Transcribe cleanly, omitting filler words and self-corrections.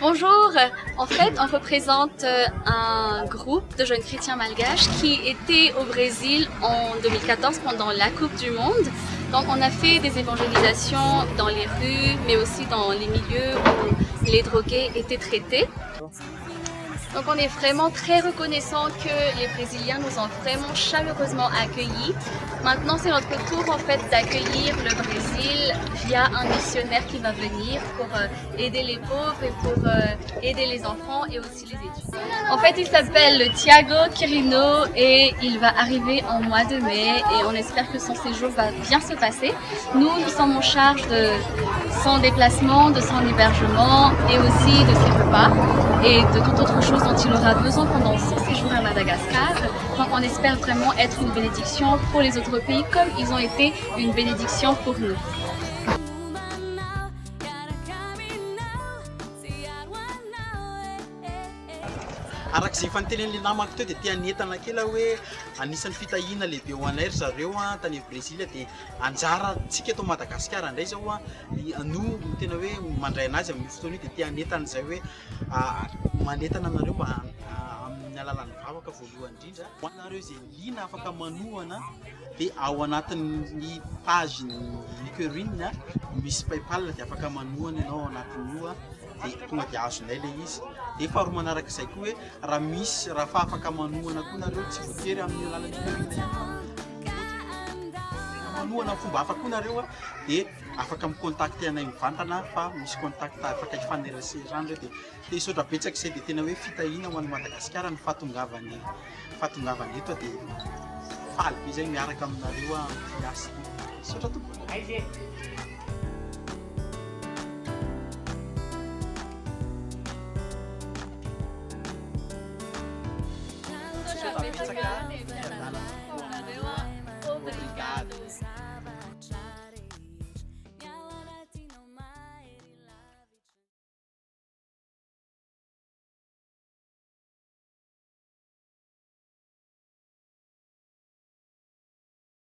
Bonjour, en fait on représente un groupe de jeunes chrétiens malgaches qui étaient au Brésil en 2014 pendant la Coupe du Monde. Donc on a fait des évangélisations dans les rues mais aussi dans les milieux où les drogués étaient traités. Donc on est vraiment très reconnaissant que les Brésiliens nous ont vraiment chaleureusement accueillis. Maintenant c'est notre tour en fait d'accueillir le Brésil via un missionnaire qui va venir pour aider les pauvres et pour aider les enfants et aussi les étudiants. En fait il s'appelle Thiago Quirino et il va arriver en mois de mai et on espère que son séjour va bien se passer. Nous sommes en charge de son déplacement, de son hébergement et aussi de ses repas et de toute autre chose dont il aura besoin pendant son séjour à Madagascar. Donc on espère vraiment être une bénédiction pour les autres pays comme ils ont été une bénédiction pour nous. Arak'izay fantenin'le namako teo dia tia netana kely hoe anisan'ny fitahiana lehibe ho anay ry zareo tany Brésil dia anjara tsika eto Madagasikara indray zao no tena hoe mandray anazy amin'ny fotoana io dia tia netana zay hoe manetana anareo mba amin'ny alalan'ny vavaka voalohany indrindra ho anareo izay liana afaka manohana dia ao anatin'ny page LinkedIn misy PayPal dia afaka manohana ianao anatin'io dia tonga dia azonay ilay izy. Dia faharoa manarak'izay koa hoe raha misy raha fa afaka manohana koa nareo tsy voatery amin'ny alalan'ny manohana fomba hafa koa nareo dia afaka mikontakte anay mivantana fa misy contact afaka ifanerasezany reo dia hisaotra betsaka izay dia tena hoe fitahiana ho an'ny Madagasikara ny fahatongavany eto dia faly be zay miaraka aminareo fiasa hisaotra tompoko. Betsaka.